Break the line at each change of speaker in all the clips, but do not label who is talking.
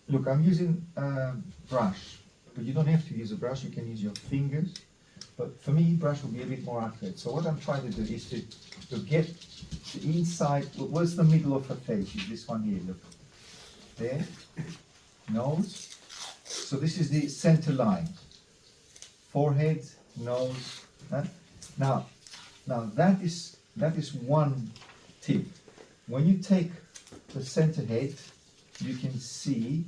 Look, I'm using a brush, but you don't have to use a brush, you can use your fingers. But for me, brush will be a bit more accurate. So what I'm trying to do is to get the inside. Where's the middle of her face? Is this one here, look. There, nose. So this is the center line. Forehead, nose. Now that is one tip. When you take the center head, you can see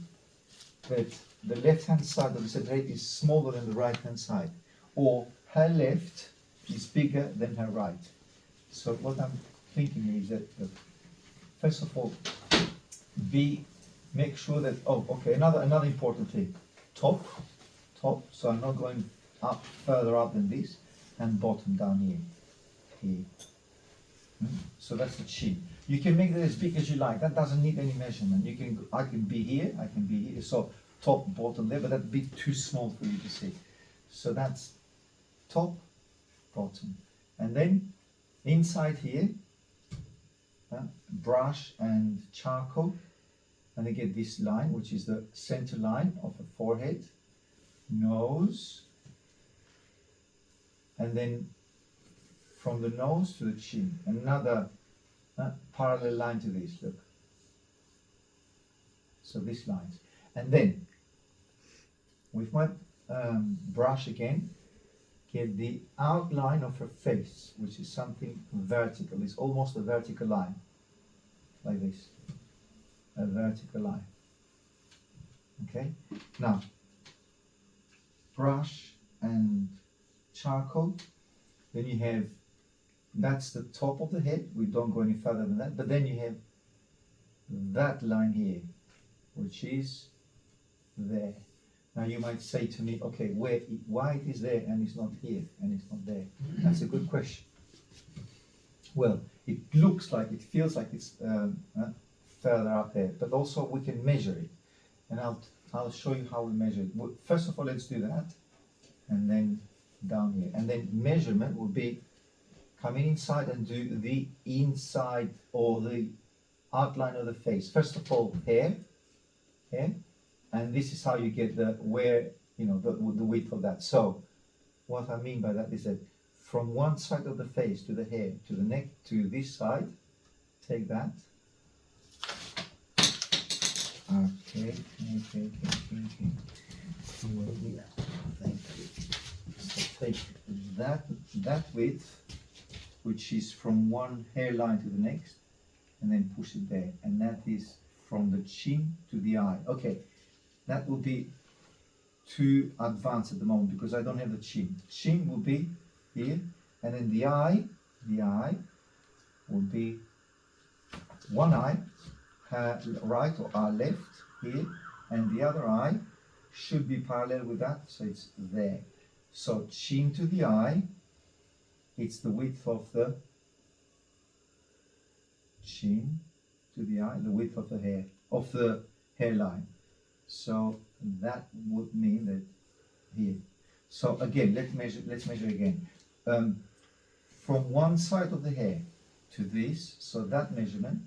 that the left-hand side of the center head is smaller than the right-hand side, or her left is bigger than her right. So what I'm thinking is that, first of all, make sure that, another important thing, top, so I'm not going up, further up than this, and bottom down here. So that's the chin. You can make that as big as you like. That doesn't need any measurement. I can be here. So top, bottom there, but that'd be too small for you to see. So that's top, bottom, and then inside here, brush and charcoal, and I get this line, which is the center line of the forehead, nose, and then from the nose to the chin, another parallel line to this, look. So this line. And then, with my brush again, get the outline of her face, which is something vertical. It's almost a vertical line, like this. A vertical line. Okay? Now, brush and charcoal, then you have, that's the top of the head, we don't go any further than that, but then you have that line here, which is there. Now you might say to me, okay, why it is there and it's not here and it's not there? That's a good question. Well, it feels like it's further up there, but also we can measure it, and I'll show you how we measure it. First of all, let's do that, and then down here, and then measurement will be coming inside and do the inside or the outline of the face. First of all, hair, and this is how you get the width of that. So what I mean by that is that from one side of the face to the hair, to the neck, to this side, take that. Okay. So take that width, which is from one hairline to the next, and then push it there, and that is from the chin to the eye. Okay, that will be too advanced at the moment because I don't have the chin. Chin will be here, and then the eye will be one eye, her right or our left here, and the other eye should be parallel with that, so it's there. So chin to the eye, it's the width of the chin to the eye, the width of the hair, of the hairline. So that would mean that here. So again, let's measure again. From one side of the hair to this, so that measurement,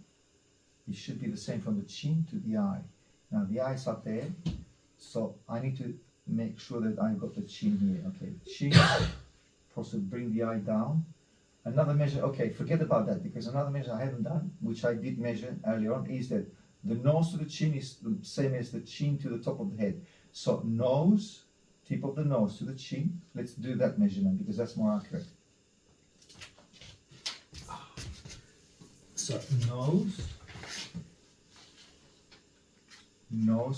it should be the same from the chin to the eye. Now the eye's up there, so I need to make sure that I've got the chin here. Okay, chin, possibly bring the eye down. Another measure, okay, forget about that, because another measure I haven't done, which I did measure earlier on, is that the nose to the chin is the same as the chin to the top of the head. So nose, tip of the nose to the chin, let's do that measurement because that's more accurate. So nose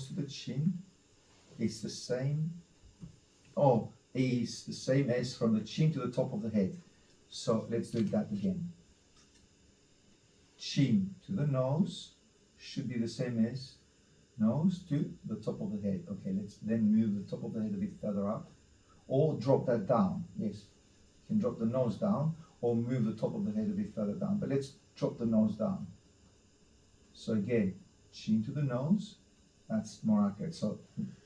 to the chin is the same, is the same as from the chin to the top of the head. So let's do that again. Chin to the nose should be the same as nose to the top of the head. Okay, let's then move the top of the head a bit further up, or drop that down. Yes, you can drop the nose down or move the top of the head a bit further down, but let's drop the nose down. So again, chin to the nose, that's more accurate. So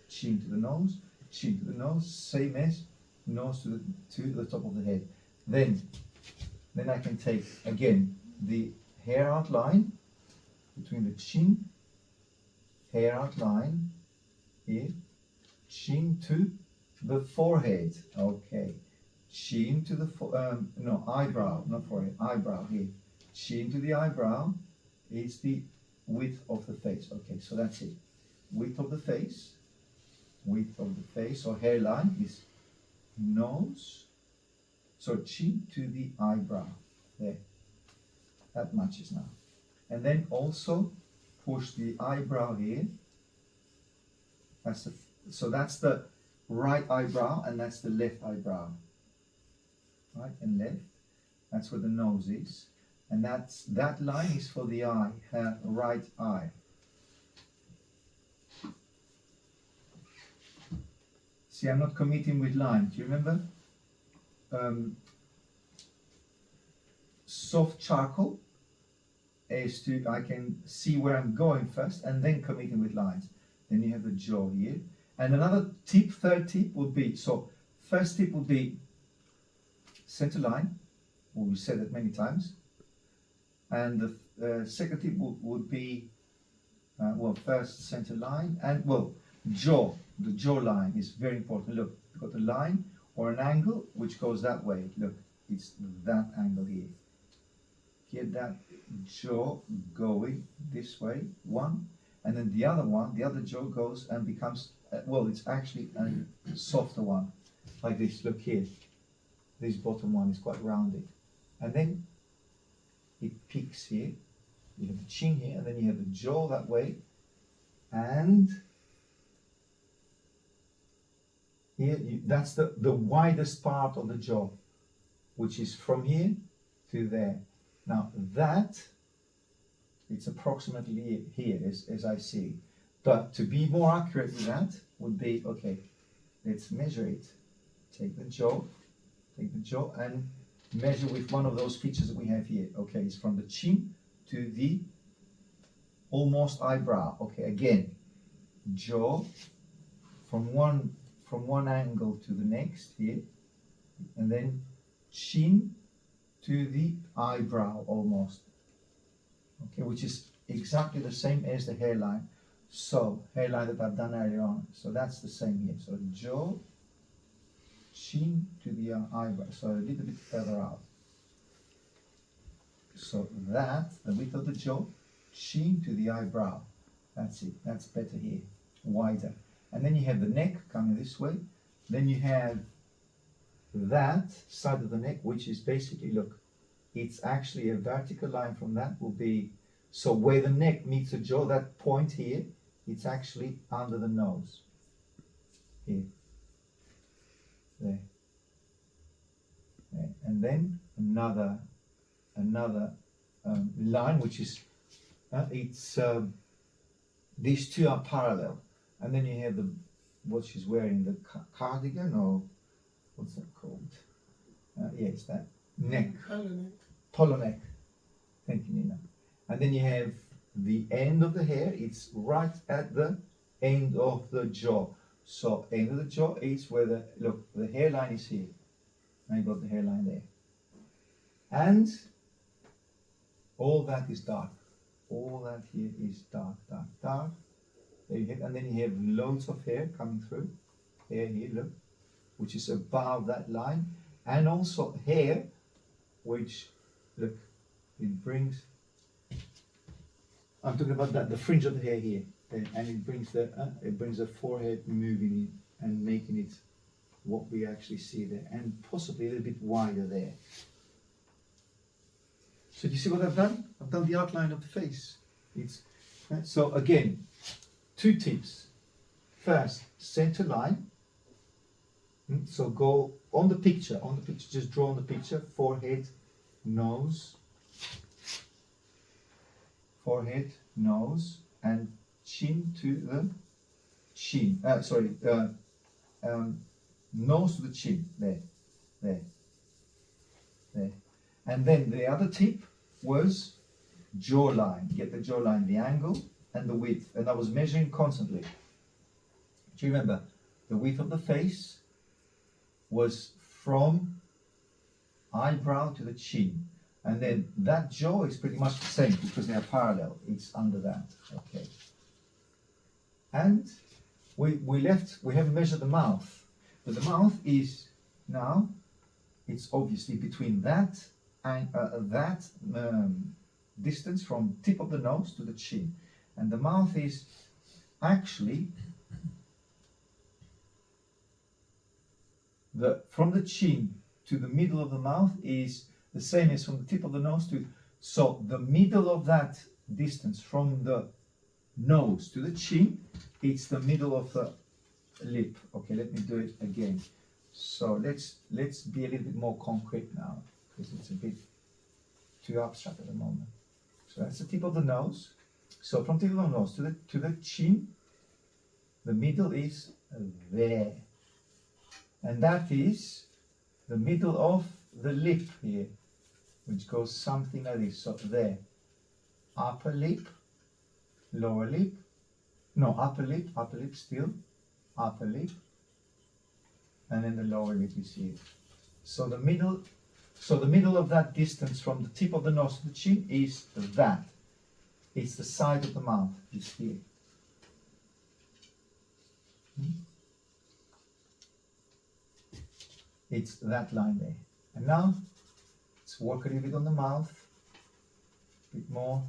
chin to the nose, same as nose to the top of the head. Then I can take again the hair outline between the chin, hair outline here, chin to the forehead. Okay, chin to the no, eyebrow, not forehead, eyebrow here. Chin to the eyebrow is the width of the face. Okay, so that's it. Width of the face, or hairline is nose. So chin to the eyebrow. There, that matches now. And then also push the eyebrow here. So that's the right eyebrow and that's the left eyebrow. Right and left. That's where the nose is. And that line is for the eye, her right eye. See, I'm not committing with lines. Do you remember? Soft charcoal is I can see where I'm going first and then committing with lines. Then you have the jaw here. And another tip, third tip would be, so first tip would be center line. Well, we said it many times. And the second tip would be, first center line and, jaw. The jaw line is very important. Look, you've got a line or an angle which goes that way. Look, it's that angle here. Get that jaw going this way, one, and then the other jaw goes and becomes, it's actually a softer one, like this. Look here, this bottom one is quite rounded. And then it peaks here. You have the chin here, and then you have the jaw that way, and here, that's the widest part of the jaw, which is from here to there. Now that, it's approximately here as I see. But to be more accurate with that would be, okay, let's measure it. Take the jaw and measure with one of those features that we have here. Okay, it's from the chin to the almost eyebrow. Okay, again, jaw from one angle to the next here, and then chin to the eyebrow almost. Okay, which is exactly the same as the hairline. So hairline that I've done earlier on. So that's the same here. So jaw, chin to the eyebrow. So a little bit further out. So that, the width of the jaw, chin to the eyebrow. That's it. That's better here, wider. And then you have the neck coming this way. Then you have that side of the neck, which is basically, look, it's actually a vertical line from that will be, so where the neck meets the jaw, that point here, it's actually under the nose. Here. There. There. And then another line, which is, these two are parallel. And then you have what she's wearing, the cardigan, or what's that called? It's that neck. Polo neck. Thank you, Nina. And then you have the end of the hair. It's right at the end of the jaw. So end of the jaw is where the hairline is here. Now you got the hairline there. And all that is dark. All that here is dark, dark, dark. There you have, and then you have loads of hair coming through. Hair here, look, which is above that line. And also hair, which, look, it brings, I'm talking about that, the fringe of the hair here. And it brings the forehead moving it and making it what we actually see there. And possibly a little bit wider there. So do you see what I've done? I've done the outline of the face. So again, two tips. First, center line. So go on the picture, just draw on the picture, forehead, nose, and chin to the chin. Nose to the chin. There. And then the other tip was jawline. Get the jawline, the angle and the width. And I was measuring constantly. Do you remember? The width of the face was from eyebrow to the chin. And then that jaw is pretty much the same because they are parallel. It's under that. Okay. And we haven't measured the mouth, but the mouth is now, it's obviously between that and distance from tip of the nose to the chin, and the mouth is actually from the chin to the middle of the mouth is the same as from the tip of the nose to, so the middle of that distance from the nose to the chin, it's the middle of the lip. Okay, let me do it again. So let's be a little bit more concrete now, because it's a bit too abstract at the moment. So that's the tip of the nose. So from tip of the nose to the chin, the middle is there, and that is the middle of the lip here, which goes something like this. So there, upper lip, lower lip, no, upper lip still, upper lip, and then the lower lip is here. So the middle of that distance from the tip of the nose to the chin is that. It's the side of the mouth, it's here. It's that line there. And now, let's work a little bit on the mouth, a bit more,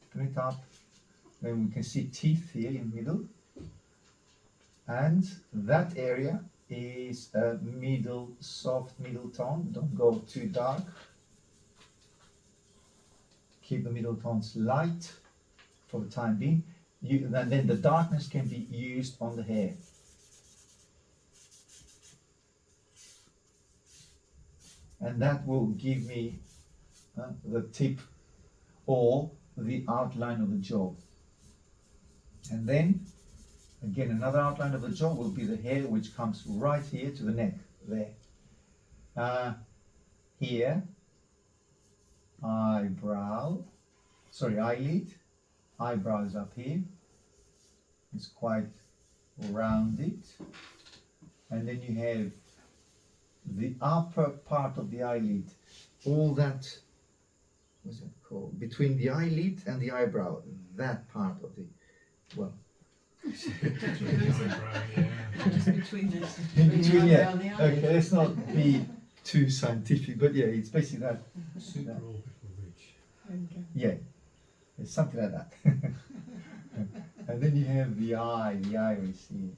open it up. Then we can see teeth here in the middle. And that area is a soft middle tone. Don't go too dark. Keep the middle tones light for the time being. And then the darkness can be used on the hair. And that will give me the tip or the outline of the jaw. And then, again, another outline of the jaw will be the hair which comes right here to the neck, there. Here, eyelid, eyebrow is up here. It's quite rounded. And then you have the upper part of the eyelid, all that, what's that called? Between the eyelid and the eyebrow, that part of the, well.
Just between this.
In between, yeah. Okay, let's not be too scientific, but yeah, it's basically that.
Supraorbital ridge.
Yeah, it's something like that. And then you have the iris here.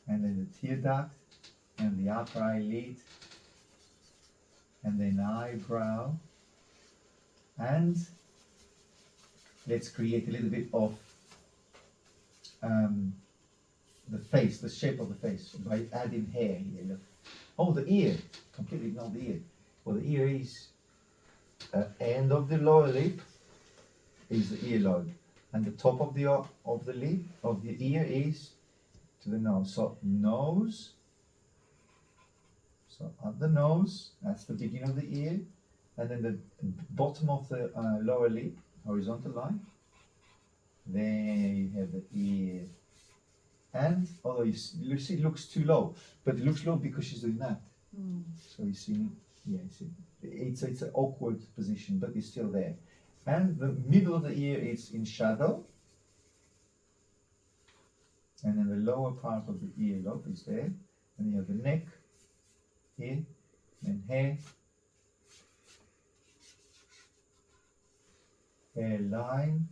And then the tear duct, and the upper eyelid, and then eyebrow, and let's create a little bit of the face, the shape of the face, by adding hair here. Look. Oh, the ear, completely ignored the ear. Well, the ear is end of the lower lip is the earlobe, and the top of the lip of the ear is to the nose. So nose, so up the nose, that's the beginning of the ear, and then the bottom of the lower lip, horizontal line. Then you have the ear, and although you see it looks too low, but it looks low because she's doing that. So you see, yeah, you see, it's an awkward position, but it's still there. And the middle of the ear is in shadow. And then the lower part of the earlobe is there. And you have the neck here, and hair, hairline,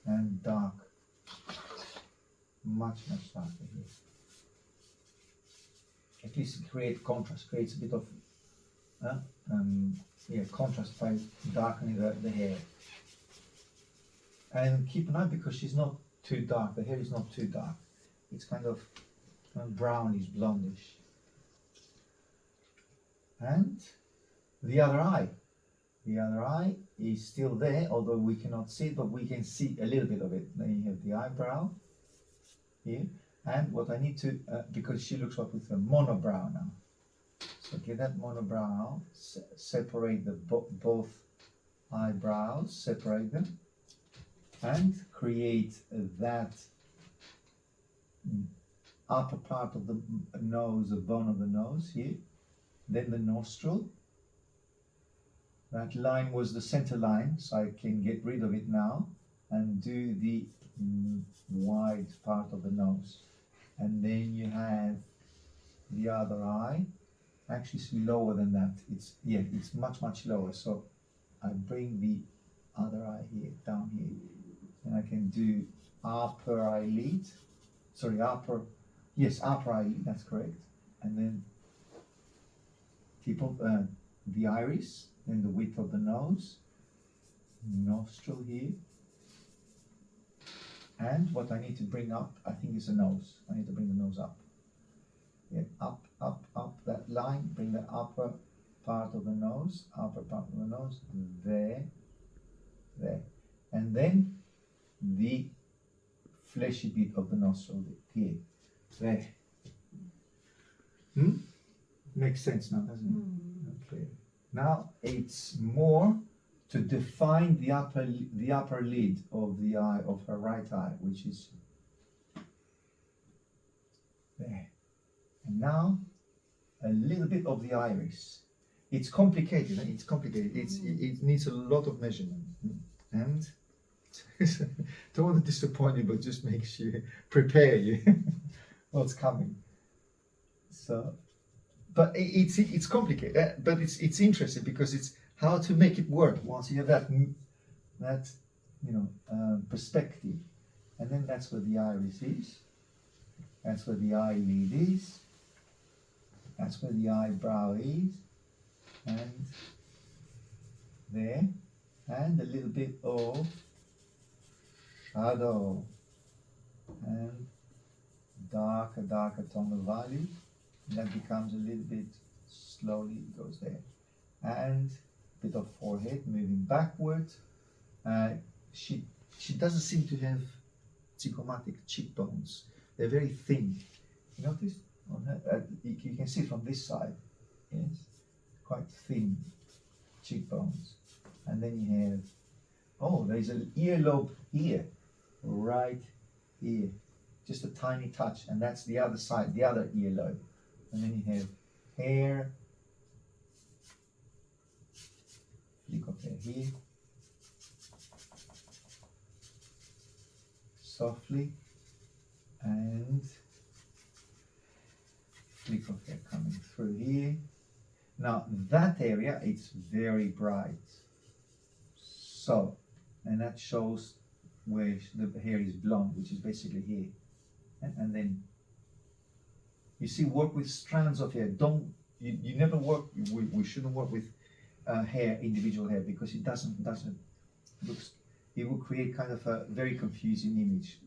and dark, much darker here. At least it creates contrast, creates a bit of contrast by darkening the hair. And keep an eye, because she's not too dark, the hair is not too dark. It's kind of brownish, blondish. And the other eye. The other eye is still there, although we cannot see it, but we can see a little bit of it. Then you have the eyebrow here. And what I need to, because she looks like with a monobrow now. So get that monobrow, separate the both eyebrows, separate them, and create that upper part of the nose, the bone of the nose here, then the nostril, That line was the center line, so I can get rid of it now and do the wide part of the nose. And then you have the other eye. Actually, it's lower than that. It's much lower. So I bring the other eye here, down here, and I can do upper eyelid. Sorry, upper eyelid. That's correct. And then tip of the iris, then the width of the nose, nostril here. And what I need to bring up, I think, is the nose. I need to bring the nose up. Yeah, up that line, bring the upper part of the nose, there. And then the fleshy bit of the nostril here, there. Makes sense now, doesn't it? Okay. Now it's more to define the upper lid of the eye, of her right eye, which is there. And now a little bit of the iris. It's complicated. It's complicated. It needs a lot of measurement, and don't want to disappoint you, but just makes you prepare you what's coming. So, but it's complicated. But it's interesting because it's how to make it work once you have that perspective, and then that's where the iris is. That's where the eyelid is. That's where the eyebrow is, and there, and a little bit of shadow, and darker tonal value, and that becomes a little bit, slowly goes there, and a bit of forehead moving backward. She doesn't seem to have zygomatic cheekbones. They're very thin. You notice? On her, you can see from this side, yes, quite thin cheekbones. And then you have, there's an earlobe here, right here, just a tiny touch, and that's the other side, the other earlobe. And then you have hair, flick of hair here, softly, and flick of hair coming through here. Now that area, it's very bright. So, and that shows where the hair is blonde, which is basically here. And then you see, work with strands of hair. You never work. We shouldn't work with hair, individual hair, because it doesn't looks. It will create kind of a very confusing image.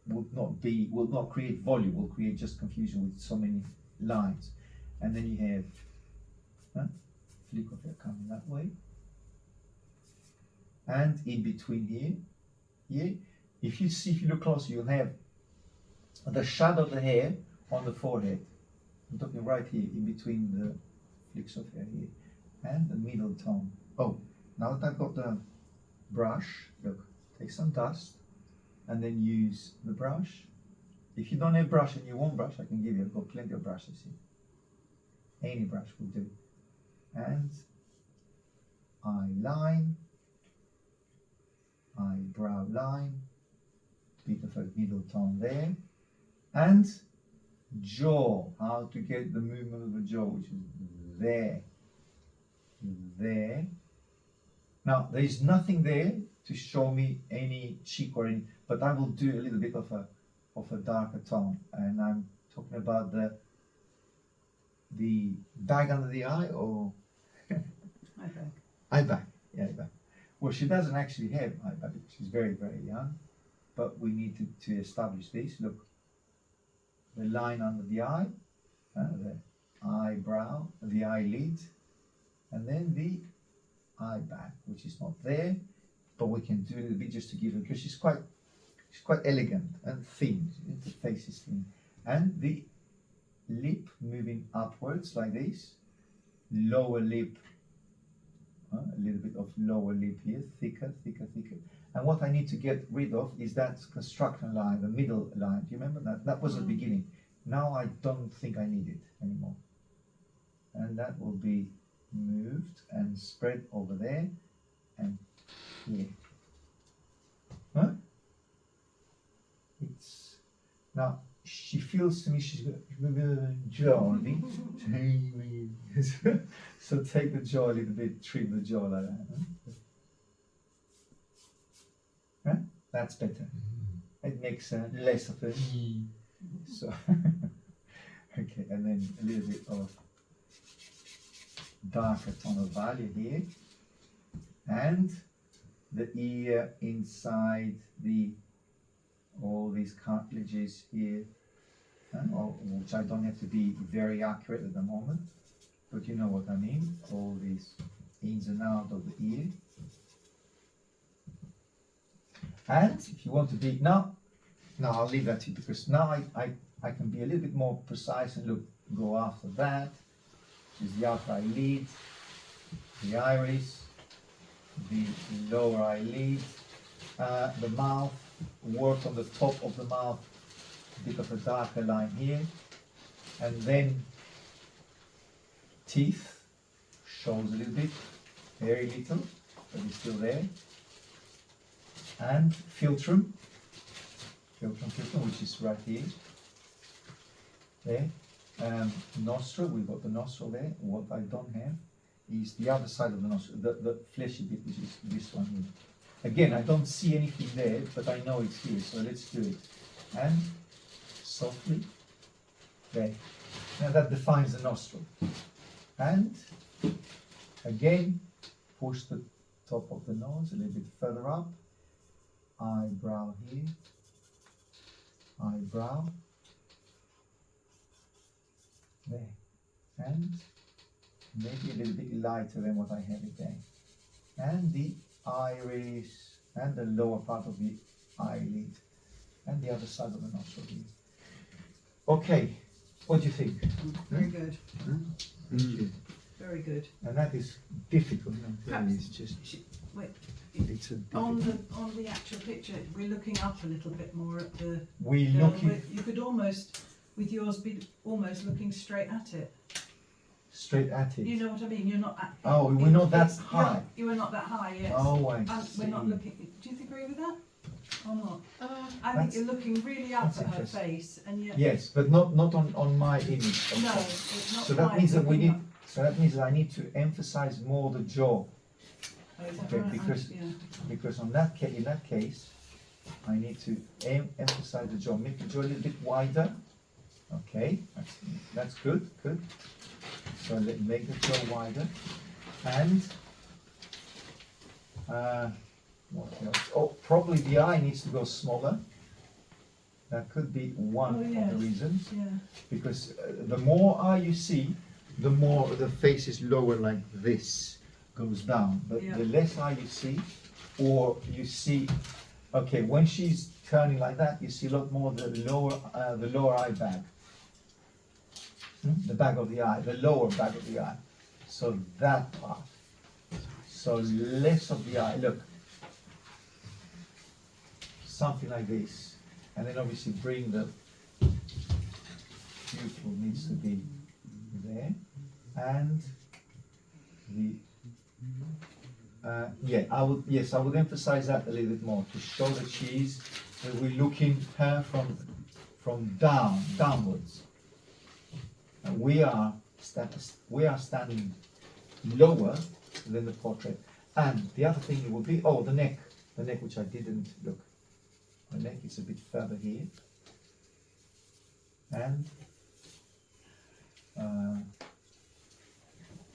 Will not create volume, will create just confusion with so many lines. And then you have flick of hair coming that way. And in between here, if you look closer, you'll have the shadow of the hair on the forehead. I'm talking right here, in between the flicks of hair here, and the middle tone. Now that I've got the brush, look, take some dust, and then use the brush. If you don't have brush and you want brush, I can give you. I've got plenty of brushes here. Any brush will do. And eye line, eyebrow line, bit of a middle tone there, and jaw. How to get the movement of the jaw, which is there. Now there is nothing there to show me any cheek or any, but I will do a little bit of a darker tone, and I'm talking about the bag under the eye, or eye bag. Yeah, eye bag. Well, she doesn't actually have eye bag because she's very, very young, but we need to establish this. Look, the line under the eye, the eyebrow, the eyelid, and then the eye bag, which is not there, but we can do a little bit just to give her, because she's quite elegant and thin. The face is thin, and the lip moving upwards like this. Lower lip, a little bit of lower lip here, thicker. And what I need to get rid of is that construction line, the middle line. Do you remember that? That was the beginning. Now I don't think I need it anymore. And that will be moved and spread over there and here. Huh? It's now she feels to me she's got jolly. So take the jaw a little bit, trim the jaw like that. Huh? That's better. It makes less of a so okay, and then a little bit of darker tonal value here, and the ear inside the all these cartilages here, which I don't have to be very accurate at the moment, but you know what I mean, all these ins and out of the ear. And if you want to be now I'll leave that to you, because now I can be a little bit more precise and look, go after that, which is the outer eyelid, the iris, the lower eyelid, the mouth, work on the top of the mouth, a bit of a darker line here, and then teeth, shows a little bit, very little, but it's still there, and philtrum, which is right here, there, nostril, we've got the nostril there. What I don't have is the other side of the nostril, the fleshy bit, which is this one here. Again, I don't see anything there, but I know it's here, so let's do it. And softly, there. Now that defines the nostril. And again, push the top of the nose a little bit further up. Eyebrow here. Eyebrow. There. And maybe a little bit lighter than what I have it there. And the iris and the lower part of the eyelid and the other side of the nostril here. Okay, what do you think?
Very good.
Thank you.
Very good.
And that is difficult. It's just
Wait,
it's a
on the actual picture, we're looking up a little bit more at the.
we're
the-
looking
You could almost, with yours, be almost looking straight at it.
straight at it.
You know what I mean? You're not at.
Oh, we're not that high.
You are not that high. Yes.
Oh, I
And
see.
we're not looking. Do you agree with that? Or not? I think
That's-
you're looking really up
that's
at her
interesting.
face, and yet.
Yes, but not on my image.
No,
Okay.
it's not.
So that
quite
means that we
looking
need.
up.
So that means that I need to emphasize more the jaw,
Oh, is that
okay,
right?
because-
Yeah.
because in that case, I need to emphasize the jaw, make the jaw a little bit wider. Okay, that's good. So let make the jaw wider, and what else? Oh, probably the eye needs to go smaller. That could be one
Oh,
of
yes.
the reasons,
Yeah.
because the more eye you see, the more the face is lower like this, goes down. But
Yeah.
the less eye you see, or you see, okay, when she's turning like that, you see a lot more the lower eye bag. The back of the eye, the lower back of the eye. So that part. So less of the eye. Look. Something like this. And then obviously bring the pupil needs to be there. And the I would emphasize that a little bit more to show that we're looking her from downwards. And we are standing lower than the portrait. And the other thing will be the neck, which I didn't look. The neck is a bit further here, and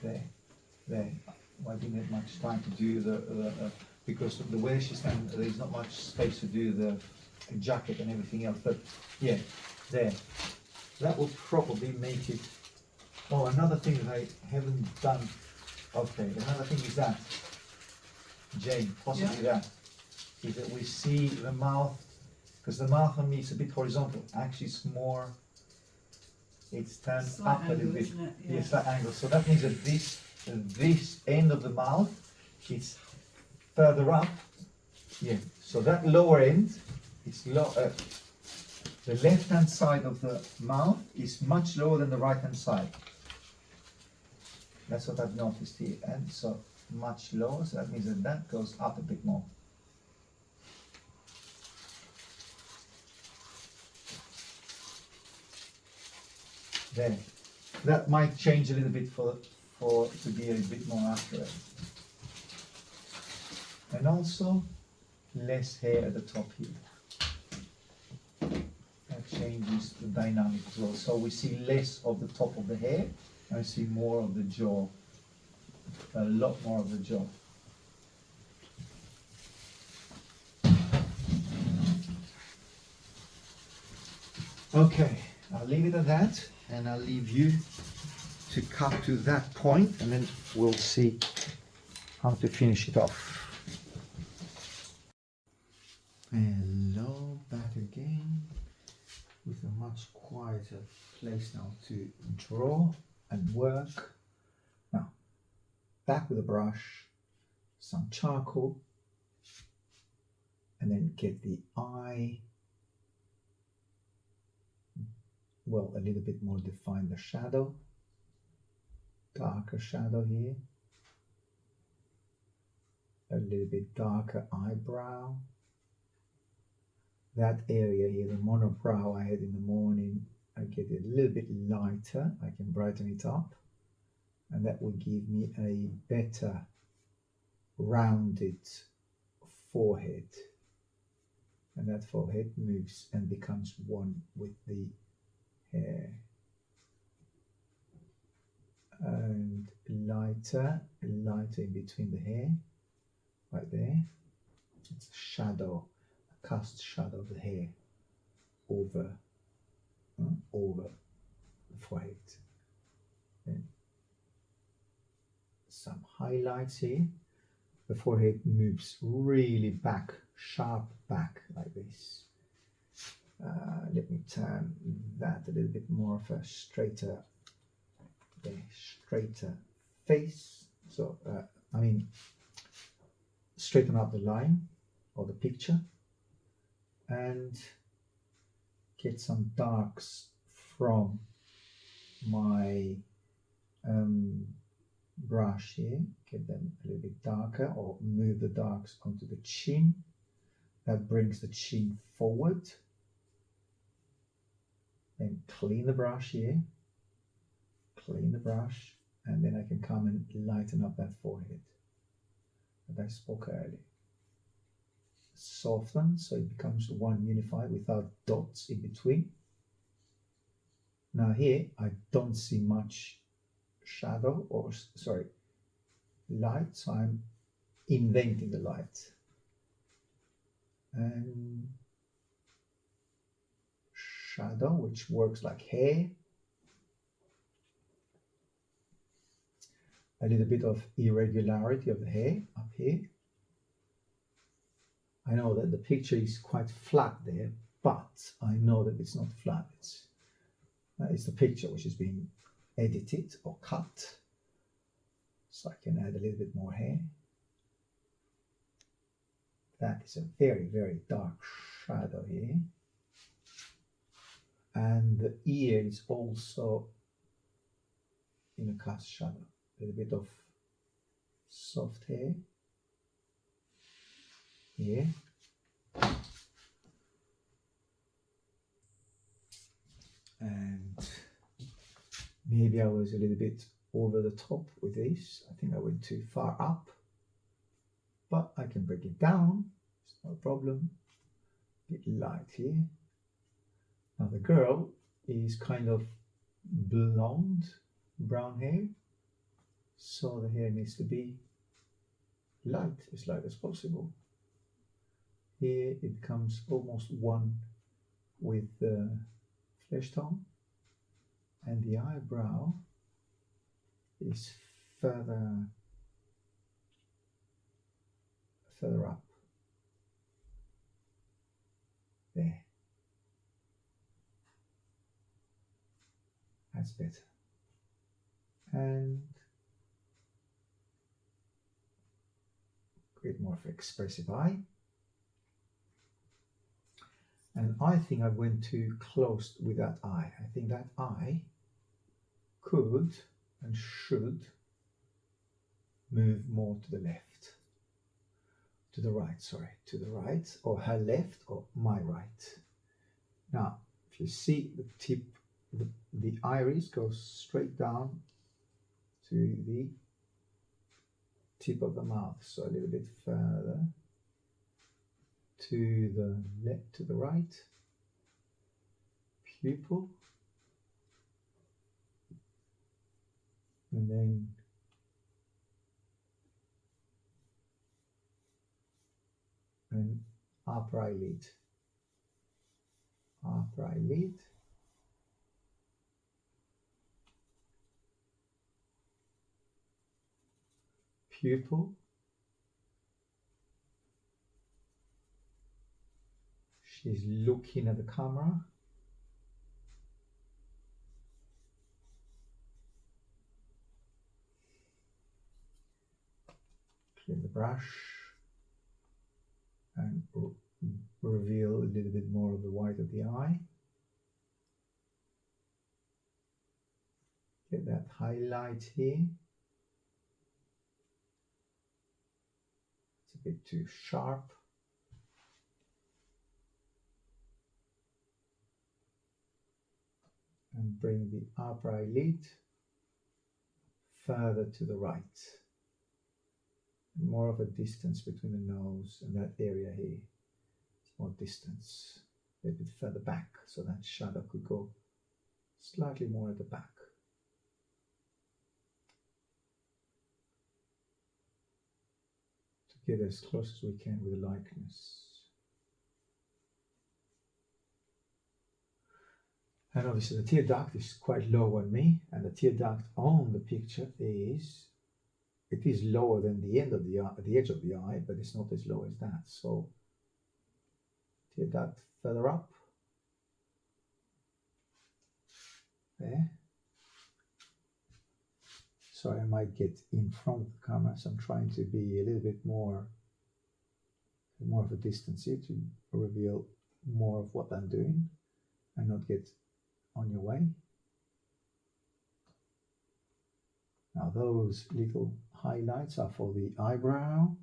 there. I didn't have much time to do the because the way she stands, there's not much space to do the jacket and everything else. But yeah, there. That will probably make it. Oh, another thing that I haven't done. Okay, another thing is that, Jane, possibly that, is that we see the mouth, because the mouth on me is a bit horizontal. Actually, it's turned
Slight
up a little
angle,
bit.
isn't it?
Yeah, slight angle. So that means that this end of the mouth is further up. Yeah. So that lower end, it's low. The left-hand side of the mouth is much lower than the right-hand side. That's what I've noticed here. And so much lower, so that means that that goes up a bit more. There. That might change a little bit for to be a bit more accurate. And also less hair at the top here. That changes the dynamic as well. So we see less of the top of the hair and we see more of the jaw. A lot more of the jaw. Okay, I'll leave it at that and I'll leave you to cut to that point and then we'll see how to finish it off. Hello, back again with a much quieter place now to draw and work. Now, back with a brush, some charcoal, and then get the eye, well, a little bit more define the shadow, darker shadow here, a little bit darker eyebrow. That area here, the monobrow I had in the morning, I get it a little bit lighter. I can brighten it up and that will give me a better rounded forehead. And that forehead moves and becomes one with the hair. And lighter in between the hair, right there. It's a shadow. Cast shadow of the hair over the forehead. Then some highlights here. The forehead moves really back, sharp back like this. Let me turn that a little bit more of a straighter face. So straighten up the line or the picture. And get some darks from my brush here, get them a little bit darker or move the darks onto the chin. That brings the chin forward. Then clean the brush here, clean the brush, and then I can come and lighten up that forehead that I spoke earlier. Soften so it becomes one unified without dots in between. Now here I don't see much shadow or light, so I'm inventing the light. And shadow, which works like hair. A little bit of irregularity of the hair up here. I know that the picture is quite flat there, but I know that it's not flat. It's the picture which is being edited or cut. So I can add a little bit more hair. That is a very, very dark shadow here. And the ear is also in a cast shadow. A little bit of soft hair. Here. And maybe I was a little bit over the top with this. I think I went too far up, but I can break it down. It's no problem. A bit light here. Now the girl is kind of blonde, brown hair, so the hair needs to be light as possible. Here it becomes almost one with the flesh tone, and the eyebrow is further up. There. That's better. And create more of an expressive eye. And I think I went too close with that eye. I think that eye could and should move more to the left, to the right, sorry, to the right, or her left or my right. Now, if you see the tip, the iris goes straight down to the tip of the mouth, so a little bit further to the left, to the right, pupil, and then an upper eyelid, pupil, she's looking at the camera, clean the brush and reveal a little bit more of the white of the eye. Get that highlight here. It's a bit too sharp. And bring the upper eyelid further to the right. More of a distance between the nose and that area here. It's more distance, a little bit further back, so that shadow could go slightly more at the back. To get as close as we can with the likeness. And obviously the tear duct is quite low on me, and the tear duct on the picture is, it is lower than the end of the eye, the edge of the eye, but it's not as low as that. So tear duct further up, there. Sorry, I might get in front of the camera, so I'm trying to be a little bit more of a distance here to reveal more of what I'm doing and not get on your way. Now those little highlights are for the eyebrow.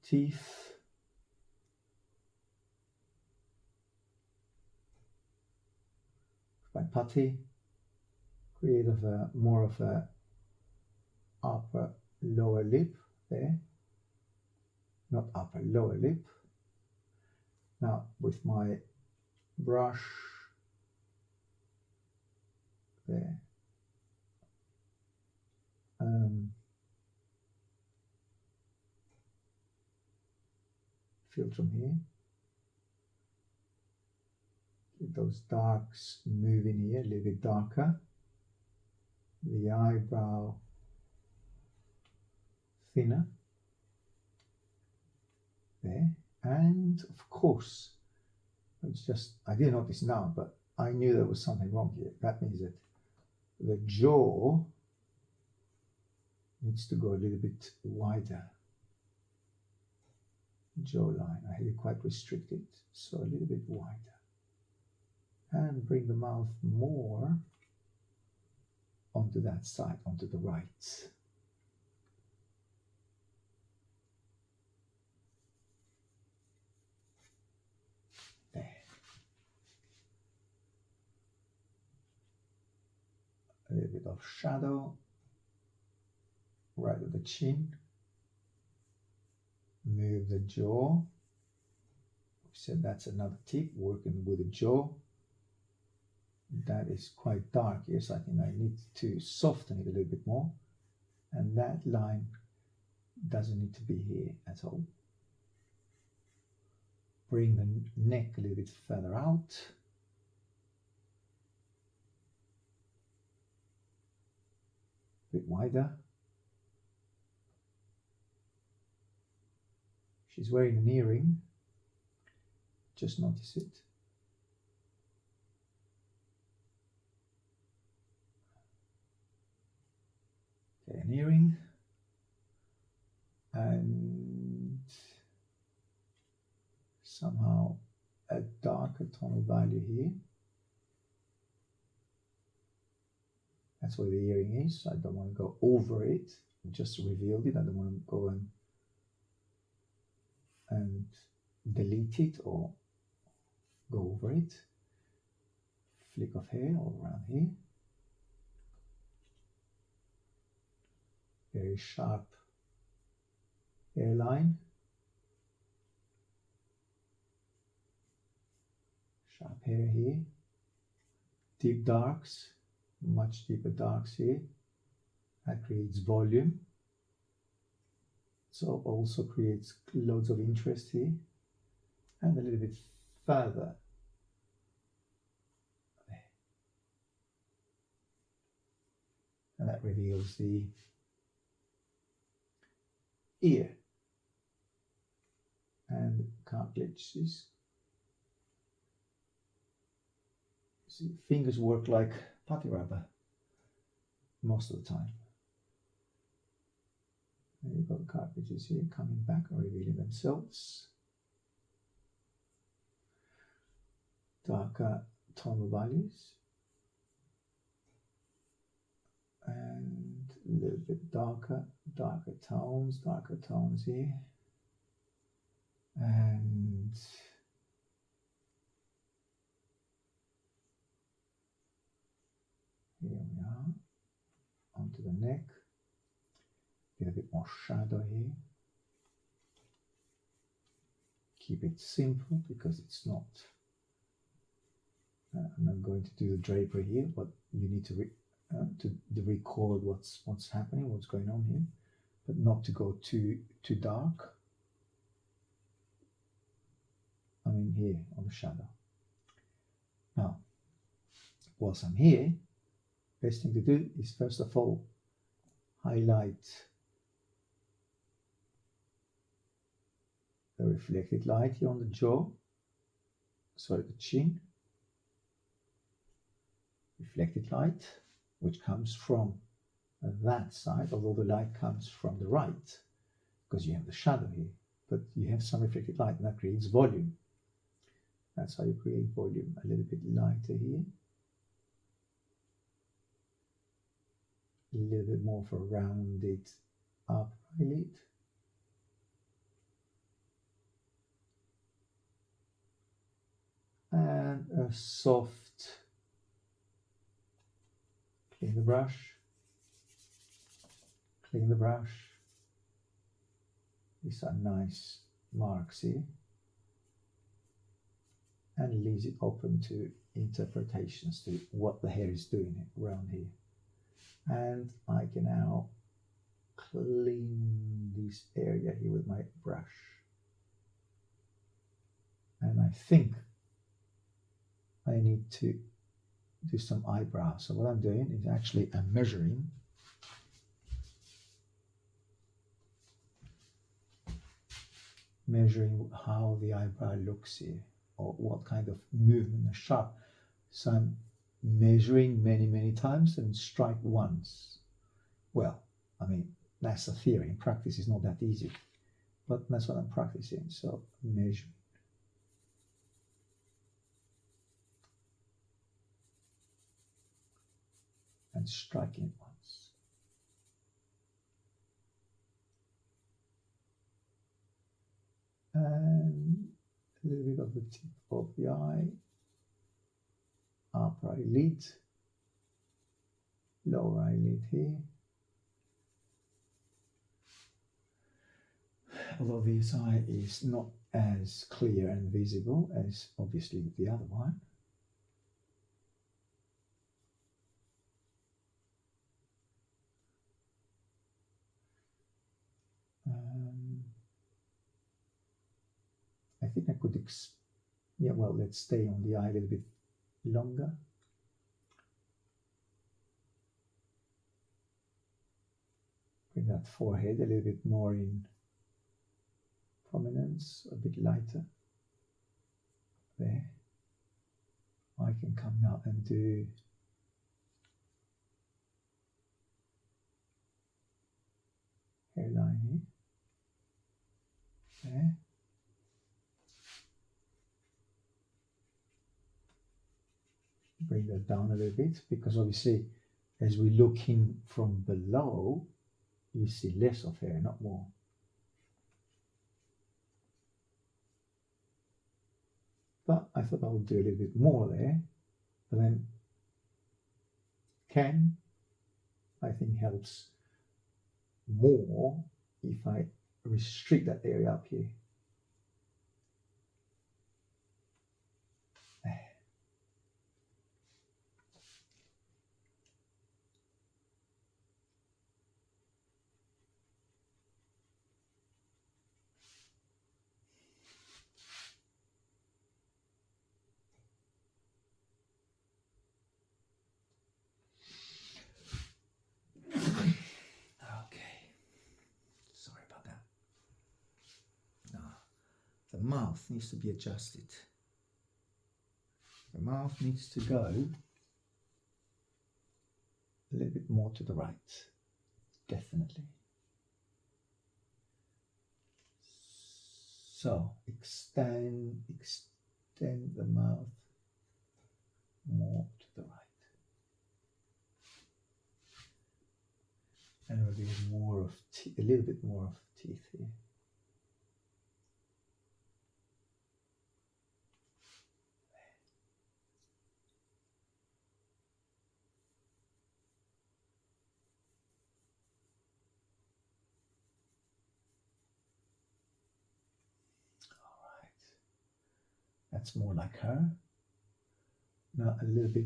Teeth. By putty. Create more of a upper lower lip there. Not upper, lower lip. Now with my brush there, feel from here. Get those darks moving here, a little bit darker. The eyebrow thinner. There, and of course, I didn't notice now, but I knew there was something wrong here. That means that the jaw needs to go a little bit wider. Jawline, I had it quite restricted, so a little bit wider. And bring the mouth more onto that side, onto the right. A little bit of shadow right at the chin. Move the jaw. We said that's another tip, working with the jaw. That is quite dark. Yes, I think I need to soften it a little bit more. And that line doesn't need to be here at all. Bring the neck a little bit further out. A bit wider. She's wearing an earring. Just notice it. Okay, an earring. And somehow a darker tonal value here. That's where the earring is. I don't want to go over it. Just revealed it. I don't want to go and delete it or go over it. Flick of hair all around here. Very sharp hairline. Sharp hair here. Deep darks, much deeper darks here. That creates volume. So also creates loads of interest here. And a little bit further. And that reveals the ear. And cartilages. See, fingers work like putty rubber most of the time. There you've got the cartilages here coming back and revealing themselves. Darker tonal values. And a little bit darker tones here. And here we are, onto the neck. Get a bit more shadow here. Keep it simple because it's not. I'm not going to do the drapery here, but you need to record what's happening, what's going on here, but not to go too dark. I mean here on the shadow. Now, whilst I'm here, best thing to do is first of all highlight the reflected light here on the jaw, sorry, the chin. Reflected light, which comes from that side, although the light comes from the right, because you have the shadow here, but you have some reflected light, and that creates volume. That's how you create volume. A little bit lighter here. A little bit more of a rounded up eyelid. And a soft, clean the brush. These are nice marks here. And leaves it open to interpretations to what the hair is doing around here. And I can now clean this area here with my brush. And I think I need to do some eyebrows. So what I'm doing is actually I'm measuring how the eyebrow looks here, or what kind of movement is sharp. So I'm measuring many times and strike once. Well, I mean, that's a theory. In practice, it's not that easy, but that's what I'm practicing. So measuring. And striking it once. And a little bit of the tip of the eye, upper eyelid, lower eyelid here. Although this eye is not as clear and visible as obviously the other one. I think I could, let's stay on the eye a little bit longer. Bring that forehead a little bit more in prominence, a bit lighter. There. I can come now and do hairline here. There. Bring that down a little bit, because obviously As we look in from below, you see less of hair, not more. But I thought I would do a little bit more there, but then I think helps more if I restrict that area up here. Okay, sorry about that. Now, the mouth needs to be adjusted. The mouth needs to go a little bit more to the right, definitely. So extend the mouth more to the right. And a little bit more of teeth here. That's more like her. Now a little bit,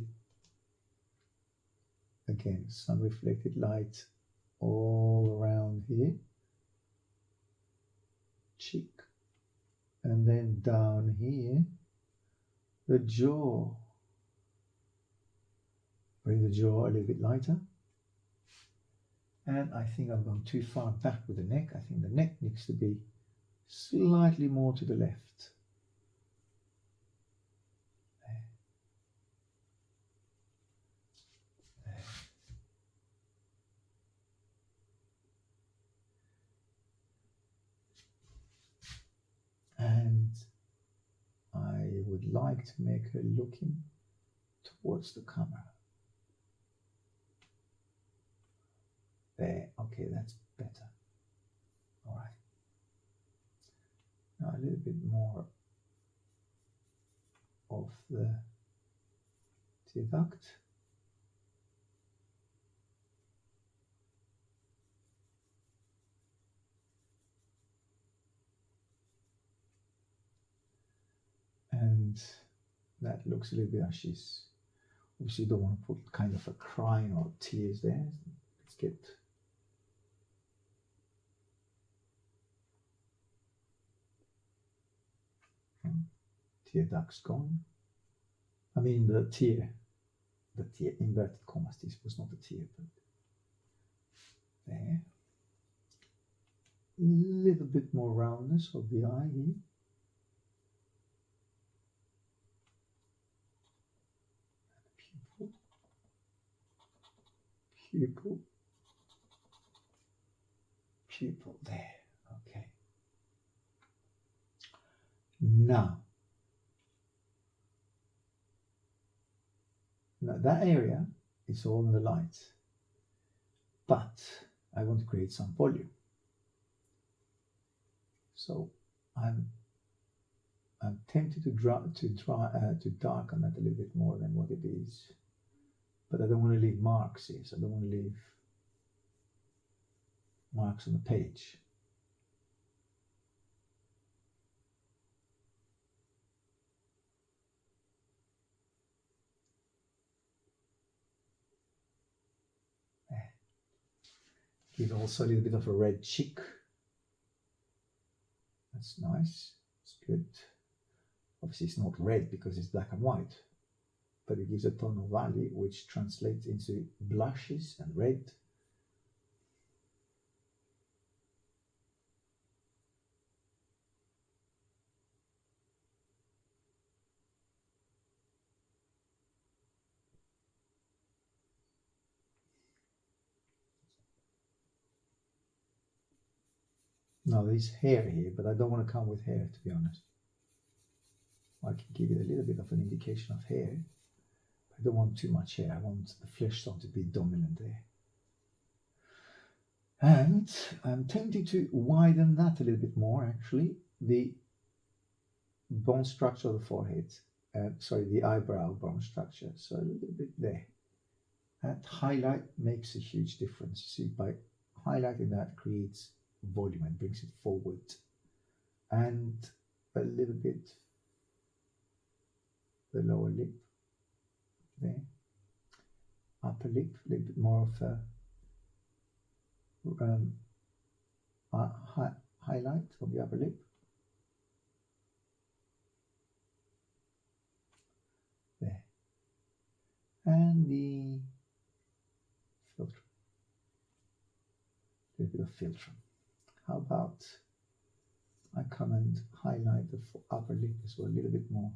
again, some reflected light all around here. Cheek. And then down here, the jaw. Bring the jaw a little bit lighter. And I think I've gone too far back with the neck. I think the neck needs to be slightly more to the left. And I would like to make her looking towards the camera. There, okay, that's better. All right. Now a little bit more of the tear duct. And that looks a little bit like she's, obviously you don't want to put kind of a crying or tears there. Let's get tear ducts gone. I mean the tear inverted commas, this was not a tear, but there. A little bit more roundness of the eye here. Pupil there. Okay. Now that area is all in the light, but I want to create some volume. So I'm tempted to darken that a little bit more than what it is. But I don't want to leave marks here, so I don't want to leave marks on the page. There. Give also a little bit of a red cheek. That's nice, it's good. Obviously it's not red because it's black and white, but it gives a tone of value which translates into blushes and red. Now there's hair here, but I don't want to come with hair, to be honest. I can give you a little bit of an indication of hair, I don't want too much hair. I want the flesh tone to be dominant there. And I'm tempted to widen that a little bit more, actually. The bone structure of the forehead, the eyebrow bone structure. So a little bit there. That highlight makes a huge difference. See, by highlighting that creates volume and brings it forward. And a little bit the lower lip there. Upper lip, a little bit more of a highlight on the upper lip. There. And the filter. A little bit of filter. How about I come and highlight the upper lip as well a little bit more.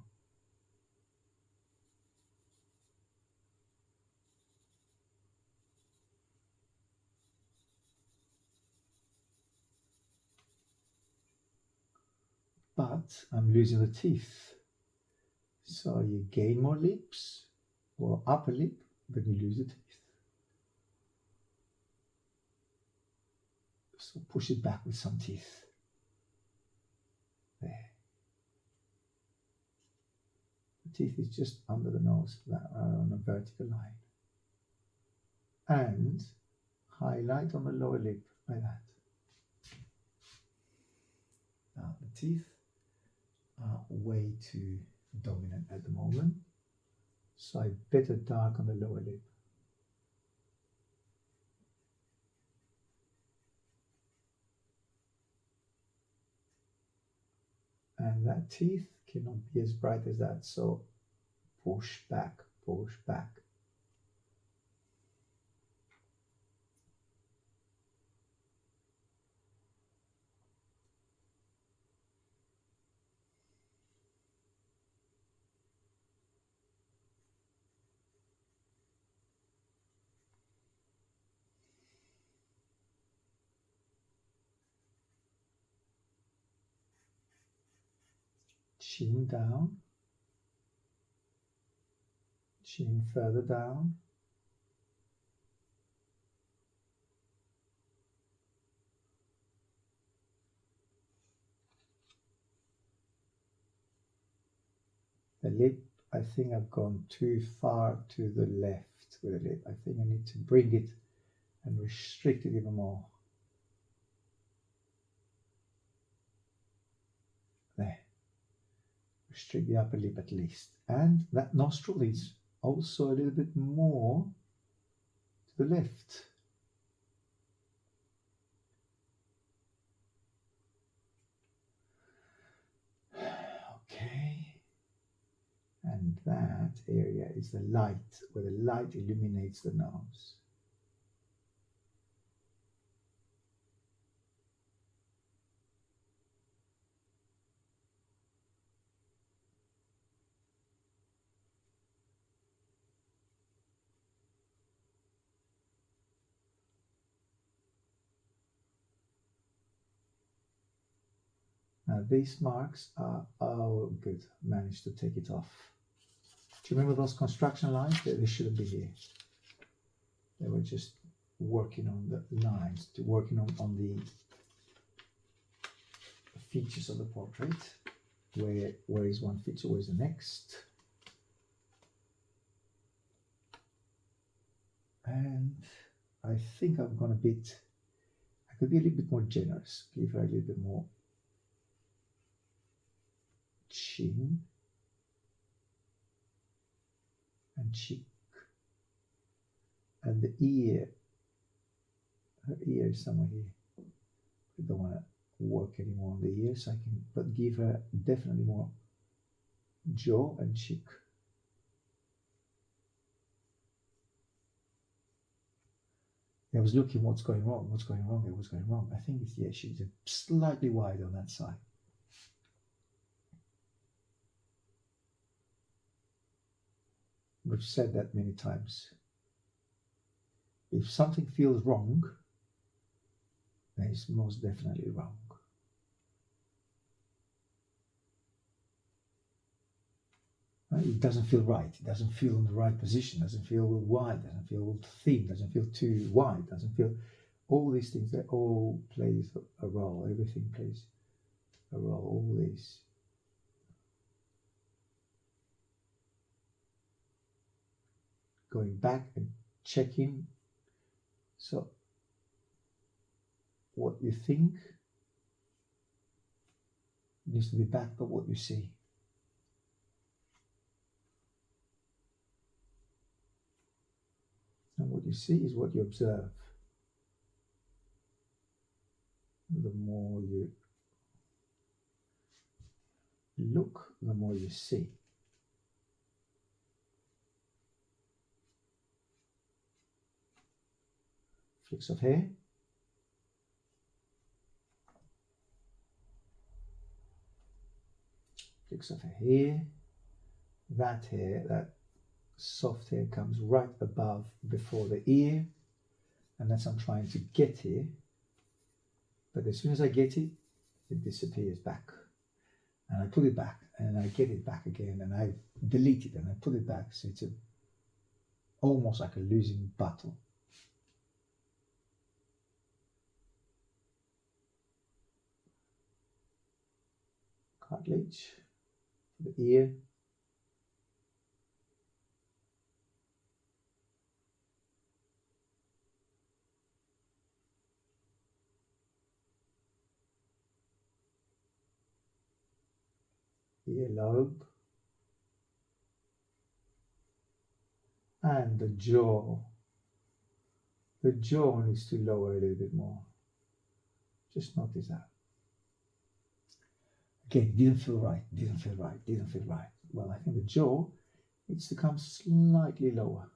But I'm losing the teeth. So you gain more lips or upper lip, but you lose the teeth. So push it back with some teeth. There. The teeth is just under the nose that are on a vertical line. And highlight on the lower lip like that. Now the teeth are way too dominant at the moment, so I better darken the lower lip. And that teeth cannot be as bright as that, so push back, push back. Chin down, chin further down, the lip, I think I've gone too far to the left with the lip. I think I need to bring it and restrict it even more. There. Restrict the upper lip at least. And that nostril is also a little bit more to the left. Okay. And that area is the light, where the light illuminates the nose. Now these marks are, oh good, managed to take it off. Do you remember those construction lines? They shouldn't be here. They were just working on the lines, working on the features of the portrait. Where is one feature, where is the next? And I think I've gone a bit, I could be a little bit more generous, give her a little bit more chin and cheek, and the ear, her ear is somewhere here. I don't want to work anymore on the ear, so I can, but give her definitely more jaw and cheek. I was looking what's going wrong, what's going wrong. I think it's, yeah, she's slightly wide on that side. We've said that many times. If something feels wrong, then it's most definitely wrong. Right? It doesn't feel right. It doesn't feel in the right position. Doesn't feel wide. Doesn't feel thin. Doesn't feel too wide. Doesn't feel all these things. They all plays a role. Everything plays a role. All these. Going back and checking. So what you think needs to be backed by what you see. And what you see is what you observe. The more you look, the more you see. Flicks of hair. Flicks of hair. That hair, that soft hair comes right above, before the ear. And that's I'm trying to get here. But as soon as I get it, it disappears back. And I put it back, and I get it back again, and I delete it, and I put it back. So it's almost like a losing battle. Cartilage for the ear. Earlobe. And the jaw. The jaw needs to lower a little bit more. Just notice that. Again, didn't feel right, didn't feel right, didn't feel right. Well, I think the jaw needs to come slightly lower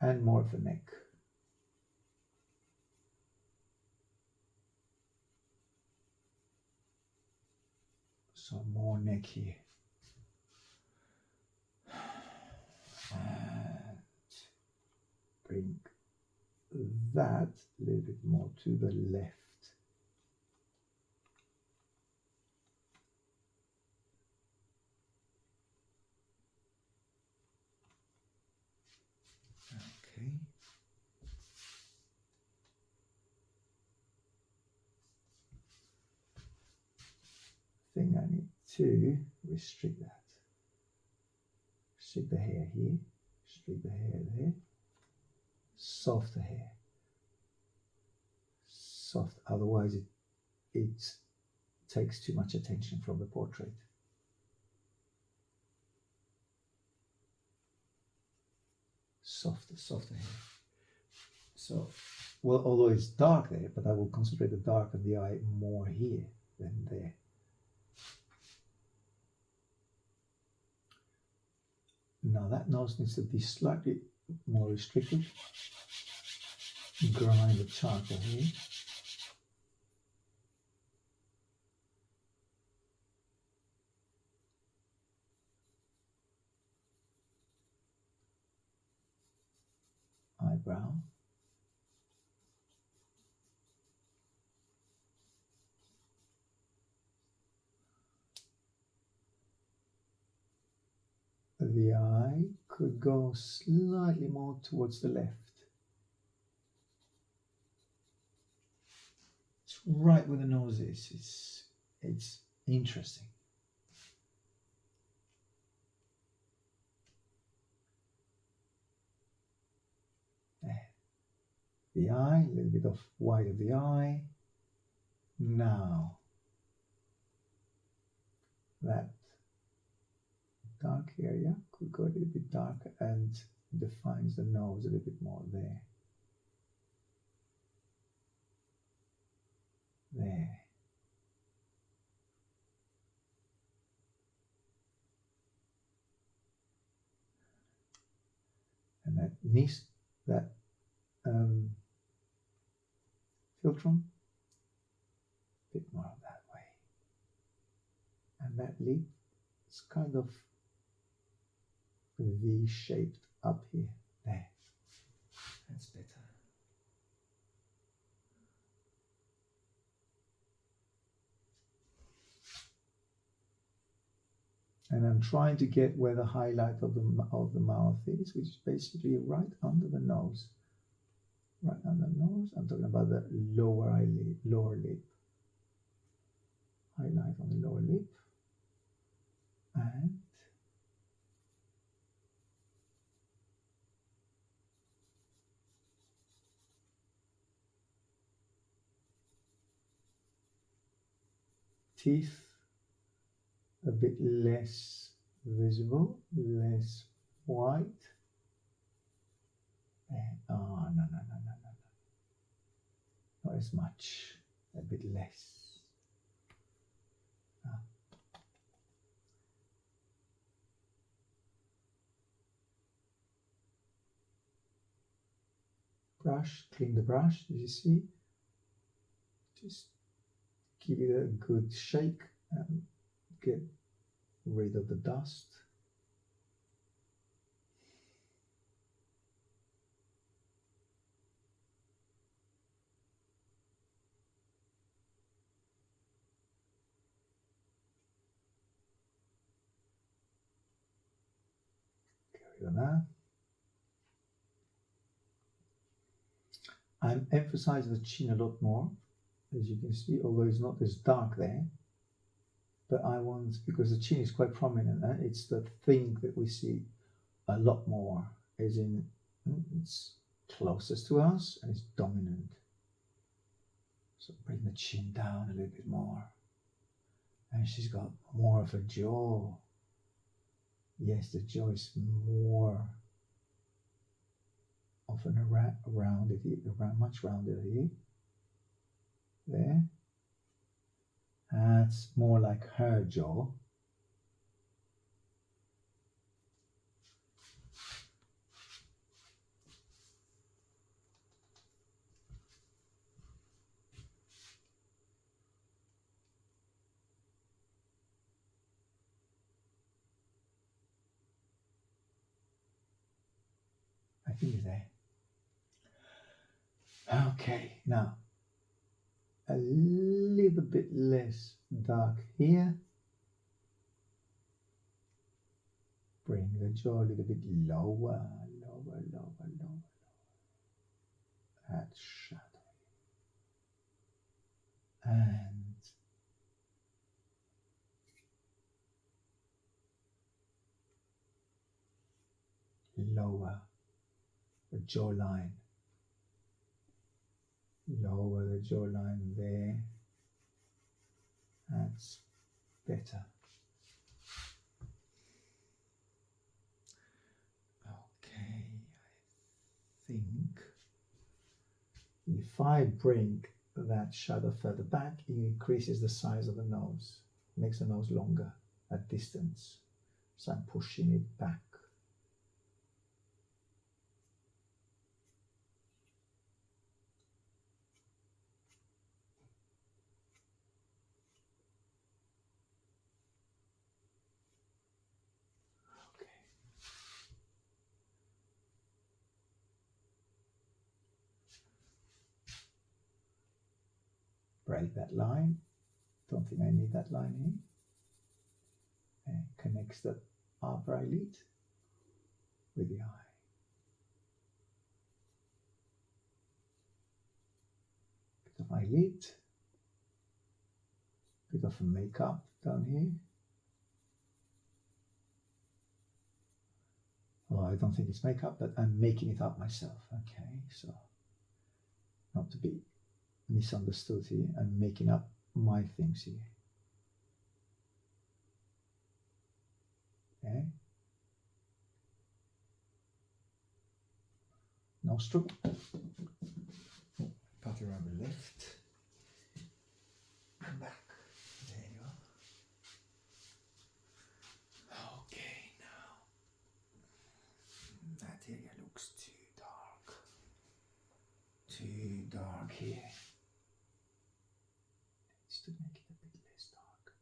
and more of a neck. So more neck here. And bring that a little bit more to the left. Okay. I think I need to restrict that. Restrict the hair here. Restrict the hair there. Soft the hair. Soft, otherwise it takes too much attention from the portrait. Softer hair. So, well, although it's dark there, but I will concentrate the dark on the eye more here than there. Now that nose needs to be slightly more restricted. Grind the charcoal here. Eyebrow. The eye could go slightly more towards the left. It's right where the nose is. It's interesting. There. The eye, a little bit of white of the eye. Now, that dark area could go a little bit darker and defines the nose a little bit more there. There. And that needs that philtrum, a bit more of that way. And that lid is kind of V-shaped up here. There. That's better. And I'm trying to get where the highlight of the mouth is, which is basically right under the nose. Right under the nose. I'm talking about the lower eyelid, lower lip. Highlight on the lower lip. And teeth a bit less visible, less white. And, oh, no, not as much, a bit less. Brush, clean the brush, as you see. Just give it a good shake and get rid of the dust. Get rid of that. I'm emphasizing the chin a lot more, as you can see, although it's not as dark there. But I want, because the chin is quite prominent, it's the thing that we see a lot more, as in it's closest to us and it's dominant. So bring the chin down a little bit more. And she's got more of a jaw. Yes, the jaw is more often rounded, much rounded here. There. That's more like her jaw. I think it's there. Okay, now a little bit less dark here. Bring the jaw a little bit lower. That's shadow. And lower the jawline. Lower the jawline there. That's better. Okay, I think if I bring that shadow further back, it increases the size of the nose, makes the nose longer at distance. So I'm pushing it back. Break that line. Don't think I need that line here. And connects the upper eyelid with the eye. Bit of eyelid. Bit of makeup down here. Oh, I don't think it's makeup, but I'm making it up myself. Okay, so not to be misunderstood here. I'm making up my things here. Okay. Nostril. Oh, pat around the left. And back. There you are. Okay, now that area looks too dark. Too dark here. To make it a bit less dark.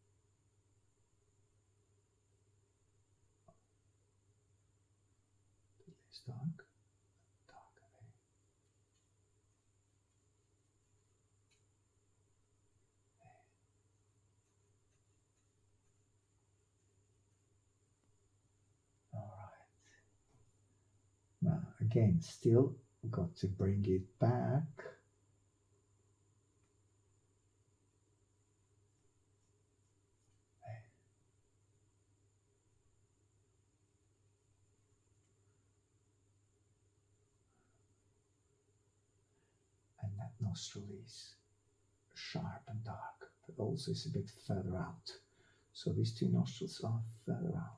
A bit less dark. Darker there. There. again, still got to bring it back. And that nostril is sharp and dark, but also is a bit further out. So these two nostrils are further out.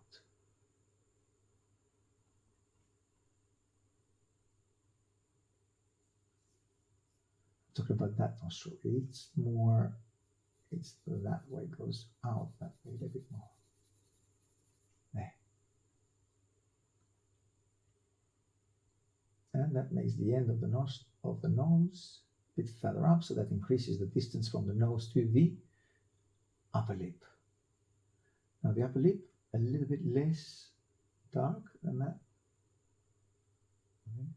Talking about that nostril, it's more, it's that way, goes out that way a little bit more. There. And that makes the end of the nose a bit further up, so that increases the distance from the nose to the upper lip. Now the upper lip, a little bit less dark than that. Okay.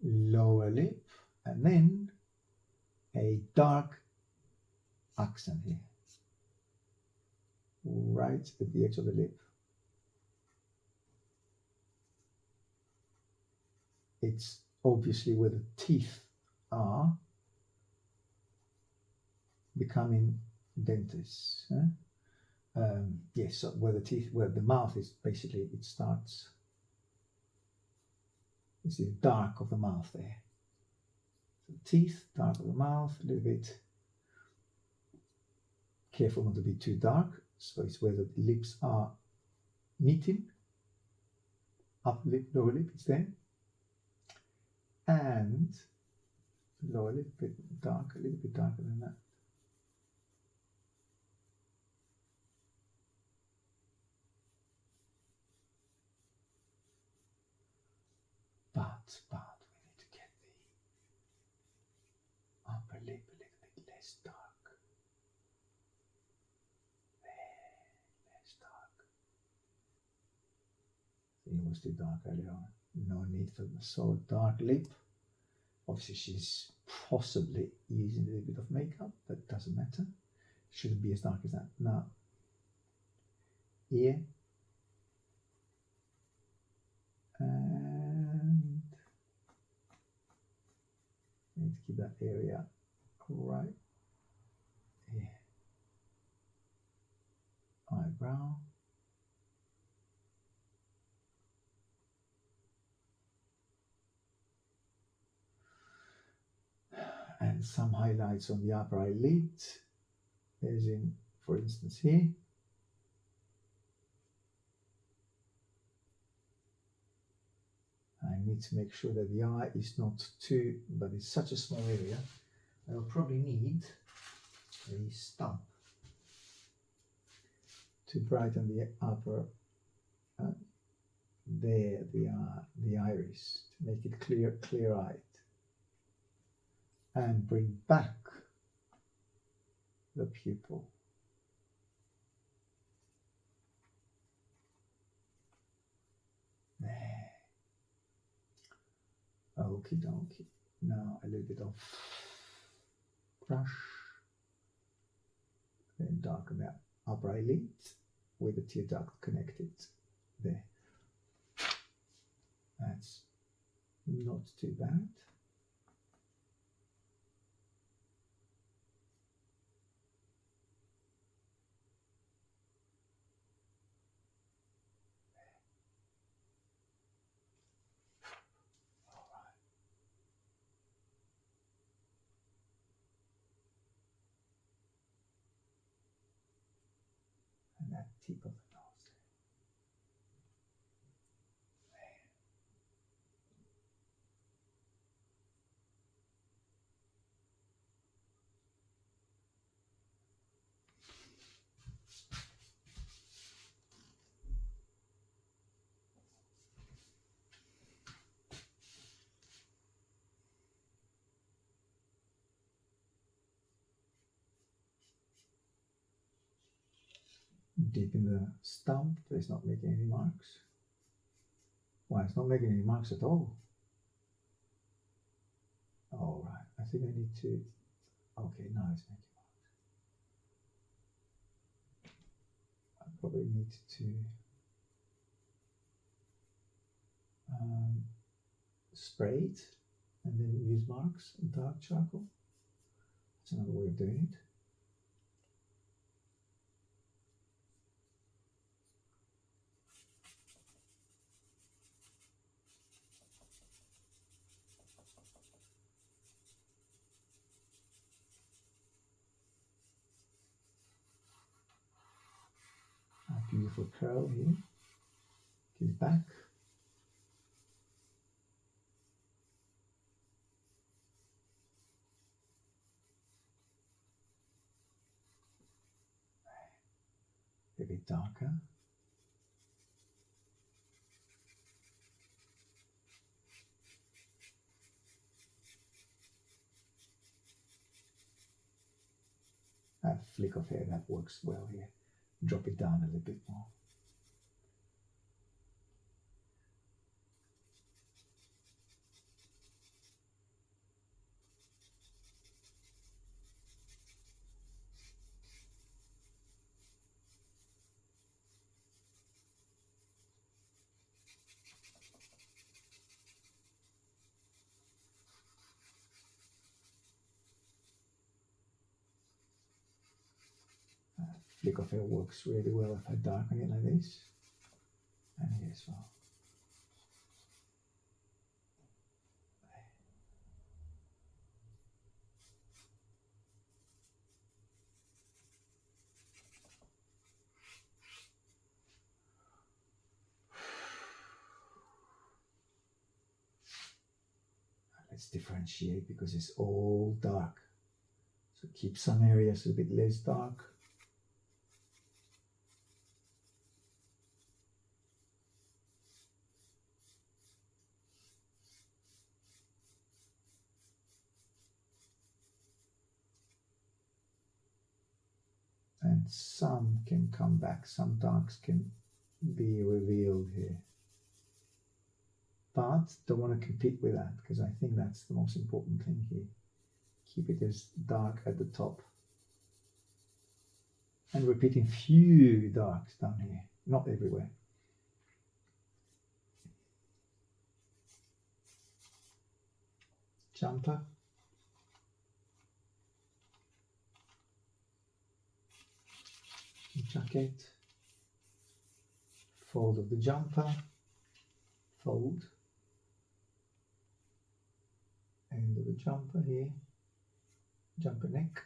Lower lip, and then a dark accent here, right at the edge of the lip. It's obviously where the teeth are becoming dentists. Yes, so where the mouth is, basically it starts. You see the dark of the mouth there. So teeth, dark of the mouth, a little bit. Careful not to be too dark. So it's where the lips are meeting. Upper lip, lower lip, it's there. And lower lip, a bit dark, a little bit darker than that. But we need to get the upper lip a little bit less dark. There, less dark. It was too dark earlier on. No need for so dark lip. Obviously she's possibly using a little bit of makeup, but doesn't matter. Shouldn't be as dark as that. Now, ear. And we need to keep that area right here. Eyebrow. And some highlights on the upper eyelid, as in, for instance, here. I need to make sure that the eye is not too, but it's such a small area, I'll probably need a stump to brighten the upper, there, the iris, to make it clear-eyed. And bring back the pupil. There. Okie dokie. Now a little bit of brush. Then darken the upper eyelid with the tear duct connected. There. That's not too bad. That tip of the nose. Deep in the stump, but it's not making any marks. Well, it's not making any marks at all. All right, I think I need to, okay, now it's making marks. probably need to spray it and then use marks, dark charcoal. That's another way of doing it. A beautiful curl here. Get it back. A bit darker. A flick of hair, that works well here. Drop it down a little bit more. Flick of hair works really well if I darken it like this. And here as well. Let's differentiate because it's all dark. So keep some areas a bit less dark. And some can come back, some darks can be revealed here. But don't want to compete with that because I think that's the most important thing here. Keep it as dark at the top. And repeating few darks down here, not everywhere. Jumper. Jacket. Fold of the jumper. Fold. End of the jumper here. Jumper neck.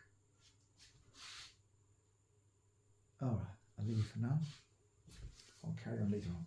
Alright, I'll leave it for now. I'll carry on later on.